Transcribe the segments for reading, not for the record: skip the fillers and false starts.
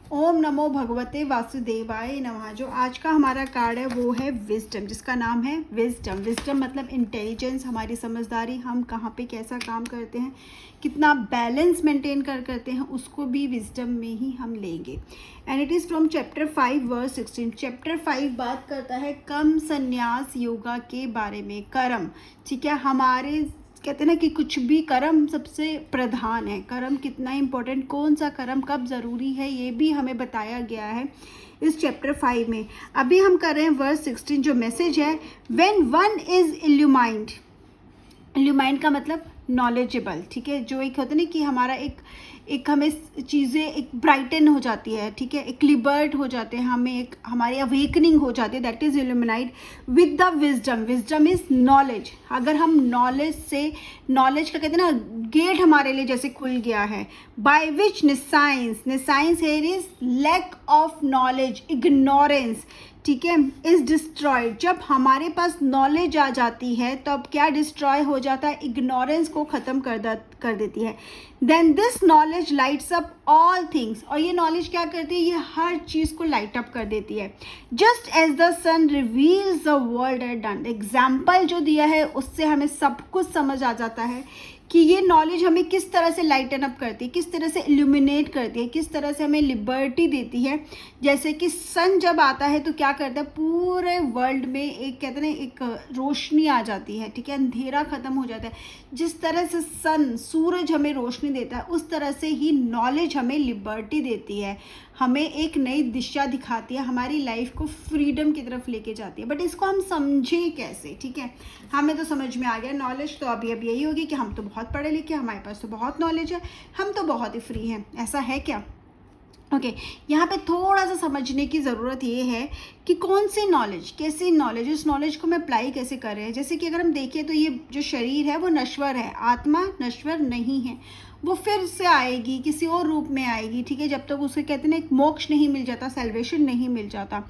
ओम नमो भगवते वासुदेवाय नमः। जो आज का हमारा कार्ड है वो है विजडम, जिसका नाम है विजडम। विजडम मतलब इंटेलिजेंस, हमारी समझदारी, हम कहाँ पे कैसा काम करते हैं, कितना बैलेंस मेंटेन करते हैं, उसको भी विजडम में ही हम लेंगे। And it is from chapter 5 verse 16। Chapter 5 बात करता है कर्म संन्यास योगा के बारे में। कर्म, ठीक है, हमारे कहते हैं ना कि कुछ भी कर्म सबसे प्रधान है। कर्म कितना इम्पोर्टेंट, कौन सा कर्म कब ज़रूरी है, ये भी हमें बताया गया है इस चैप्टर 5 में। अभी हम कर रहे हैं वर्स 16। जो मैसेज है, when one is illumined. Illumined का मतलब नॉलेजेबल, ठीक है। जो एक होता है ना कि हमारा एक हमें चीज़ें एक ब्राइटन हो जाती है, ठीक है, एक लिबर्ट हो जाते हैं, हमें एक हमारी अवेकनिंग हो जाती है, that is illuminated with the wisdom. Wisdom is knowledge. अगर हम नॉलेज से, नॉलेज का कहते हैं ना गेट हमारे लिए जैसे खुल गया है, by which nescience here is lack of knowledge, ignorance, ठीक है, इज डिस्ट्रॉयड। जब हमारे पास नॉलेज आ जाती है तो अब क्या डिस्ट्रॉय हो जाता है, इग्नोरेंस को ख़त्म कर देती है। Then this knowledge lights up all things. और ये नॉलेज क्या करती है, ये हर चीज़ को लाइट अप कर देती है। Just as the sun reveals the world at dawn. Example जो दिया है उससे हमें सब कुछ समझ आ जाता है कि ये नॉलेज हमें किस तरह से लाइटन अप करती है, किस तरह से इल्यूमिनेट करती है, किस तरह से हमें लिबर्टी देती है। जैसे कि सन जब आता है तो क्या करता है, पूरे वर्ल्ड में एक कहते हैं एक रोशनी आ जाती है, ठीक है, अंधेरा खत्म हो जाता है। जिस तरह से सन, सूरज हमें रोशनी देता है, उस तरह से ही नॉलेज हमें लिबर्टी देती है, हमें एक नई दिशा दिखाती है, हमारी लाइफ को फ्रीडम की तरफ लेके जाती है। बट इसको हम समझें कैसे, ठीक है। हमें तो समझ में आ गया नॉलेज, तो अभी अब यही होगी कि हम तो बहुत पढ़े लिखे, हमारे पास तो बहुत नॉलेज है, हम तो बहुत ही फ्री हैं। ऐसा है क्या? ओके, यहाँ पे थोड़ा सा समझने की ज़रूरत ये है कि कौन सी नॉलेज, कैसी नॉलेज, उस नॉलेज को हम अप्लाई कैसे कर रहे हैं। जैसे कि अगर हम देखें तो ये जो शरीर है वो नश्वर है, आत्मा नश्वर नहीं है, वो फिर से आएगी, किसी और रूप में आएगी, ठीक है, जब तक उसे कहते हैं ना एक मोक्ष नहीं मिल जाता, सैल्वेशन नहीं मिल जाता।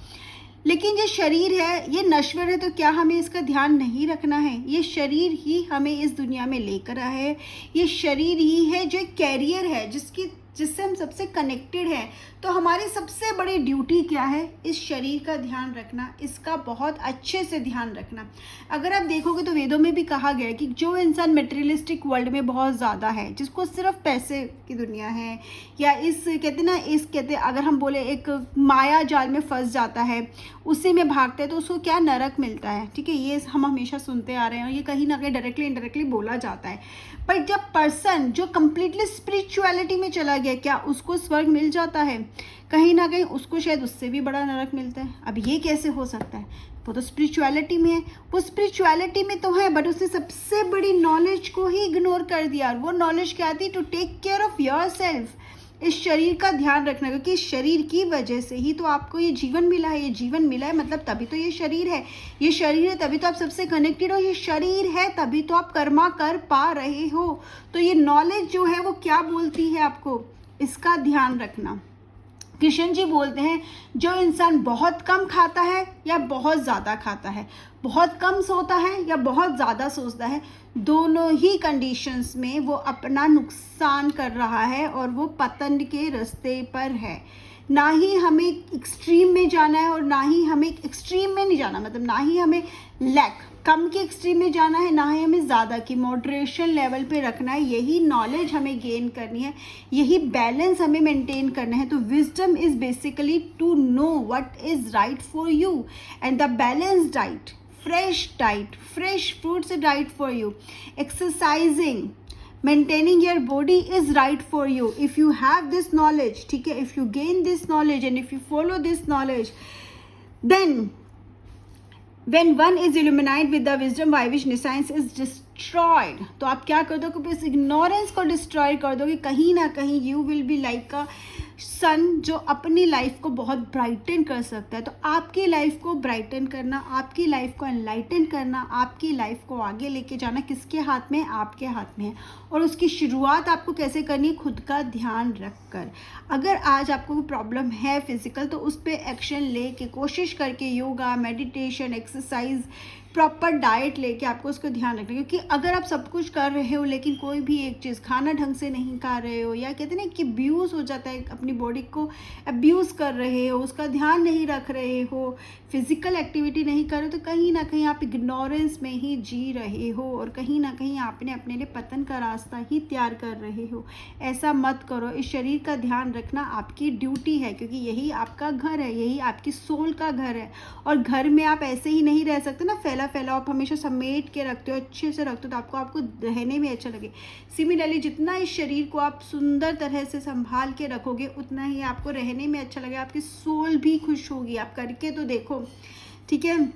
लेकिन ये शरीर है, ये नश्वर है, तो क्या हमें इसका ध्यान नहीं रखना है? ये शरीर ही हमें इस दुनिया में लेकर आया है, ये शरीर ही है जो एक कैरियर है, जिससे हम सबसे कनेक्टेड हैं। तो हमारी सबसे बड़ी ड्यूटी क्या है, इस शरीर का ध्यान रखना, इसका बहुत अच्छे से ध्यान रखना। अगर आप देखोगे तो वेदों में भी कहा गया है कि जो इंसान मटेरियलिस्टिक वर्ल्ड में बहुत ज़्यादा है, जिसको सिर्फ पैसे की दुनिया है, या इस कहते ना, इस कहते अगर हम बोले एक माया जाल में फंस जाता है, उसी में भागते हैं, तो उसको क्या नरक मिलता है, ठीक है। ये हम हमेशा सुनते आ रहे हैं और ये कहीं ना कहीं डायरेक्टली इनडायरेक्टली बोला जाता है। पर जब पर्सन जो कंप्लीटली स्पिरिचुअलिटी में चला गया, क्या उसको स्वर्ग मिल जाता है? कहीं ना कहीं उसको शायद उससे भी बड़ा नरक मिलता है। अब ये कैसे हो सकता है? वो तो स्पिरिचुअलिटी में है, वो स्पिरिचुअलिटी में तो है, बट उसने सबसे बड़ी नॉलेज को ही इग्नोर कर दिया। और वो नॉलेज क्या थी, to take care of yourself, इस शरीर का ध्यान रखना, क्योंकि इस शरीर की वजह से ही तो आपको ये जीवन मिला है। ये जीवन मिला है मतलब तभी तो ये शरीर है, ये शरीर है तभी तो आप सबसे कनेक्टेड हो, ये शरीर है तभी तो आप कर्मा कर पा रहे हो। तो ये नॉलेज जो है वो क्या बोलती है आपको, इसका ध्यान रखना। कृष्ण जी बोलते हैं, जो इंसान बहुत कम खाता है या बहुत ज़्यादा खाता है, बहुत कम सोता है या बहुत ज़्यादा सोचता है, दोनों ही कंडीशंस में वो अपना नुकसान कर रहा है और वो पतन के रास्ते पर है। ना ही हमें एक्सट्रीम में जाना है और ना ही हमें एक्सट्रीम में नहीं जाना, मतलब ना ही हमें लैक कम के एक्सट्रीम में जाना है, ना ही हमें ज़्यादा की मॉडरेशन लेवल पे रखना है। यही नॉलेज हमें गेन करनी है, यही बैलेंस हमें मेंटेन करना है। तो wisdom is basically to know what is right for you and the balance diet, fresh fruits are right for you, exercising, maintaining your body is right for you if you have this knowledge, ठीक है, if you gain this knowledge and if you follow this knowledge, then when one is illuminated with the wisdom by which science is destroyed, तो आप क्या कर दो कि इस ignorance को डिस्ट्रॉय कर दो, कि कहीं ना कहीं you will be like a sun जो अपनी लाइफ को बहुत ब्राइटन कर सकता है। तो आपकी लाइफ को ब्राइटन करना, आपकी लाइफ को एनलाइटन करना, आपकी लाइफ को आगे लेके जाना किसके हाथ में है? आपके हाथ में है। और उसकी शुरुआत आपको कैसे करनी है? खुद का ध्यान रख कर। अगर आज आपको कोई प्रॉब्लम है फिजिकल, तो उस पर एक्शन ले के कोशिश करके yoga, meditation, exercise, proper diet लेके आपको उसको ध्यान रखना है। क्योंकि अगर आप सब कुछ कर रहे हो लेकिन कोई भी एक चीज़ खाना ढंग से नहीं खा रहे हो, या कहते हैं ना कि अब्यूज़ हो जाता है, अपनी बॉडी को अब्यूज़ कर रहे हो, उसका ध्यान नहीं रख रहे हो, फिज़िकल एक्टिविटी नहीं कर रहे हो, तो कहीं ना कहीं आप इग्नोरेंस में ही जी रहे हो और कहीं ना कहीं आपने अपने लिए पतन का रास्ता ही तैयार कर रहे हो। ऐसा मत करो। इस शरीर का ध्यान रखना आपकी ड्यूटी है, क्योंकि यही आपका घर है, यही आपकी सोल का घर है। और घर में आप ऐसे ही नहीं रह सकते ना, फैला फैला आप हमेशा समेट के रखते हो, अच्छे से रखते हो, तो आपको रहने में अच्छा लगे। सिमिलरली जितना इस शरीर को आप सुंदर तरह से संभाल के रखोगे उतना ही आपको रहने में अच्छा लगेगा, आपकी सोल भी खुश होगी। आप करके तो देखो, ठीक है।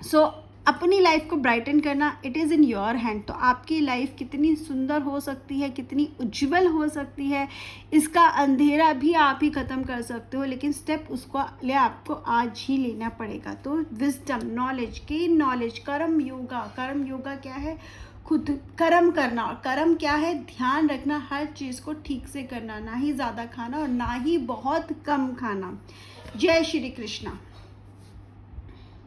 सो अपनी लाइफ को ब्राइटन करना, it is in your hand. तो आपकी लाइफ कितनी सुंदर हो सकती है, कितनी उज्जवल हो सकती है, इसका अंधेरा भी आप ही ख़त्म कर सकते हो, लेकिन स्टेप उसको लिए आपको आज ही लेना पड़ेगा। तो विजडम, नॉलेज, गेन नॉलेज, कर्म योगा। कर्म योगा क्या है? खुद कर्म करना। और कर्म क्या है? ध्यान रखना, हर चीज़ को ठीक से करना, ना ही ज़्यादा खाना और ना ही बहुत कम खाना। जय श्री कृष्णा।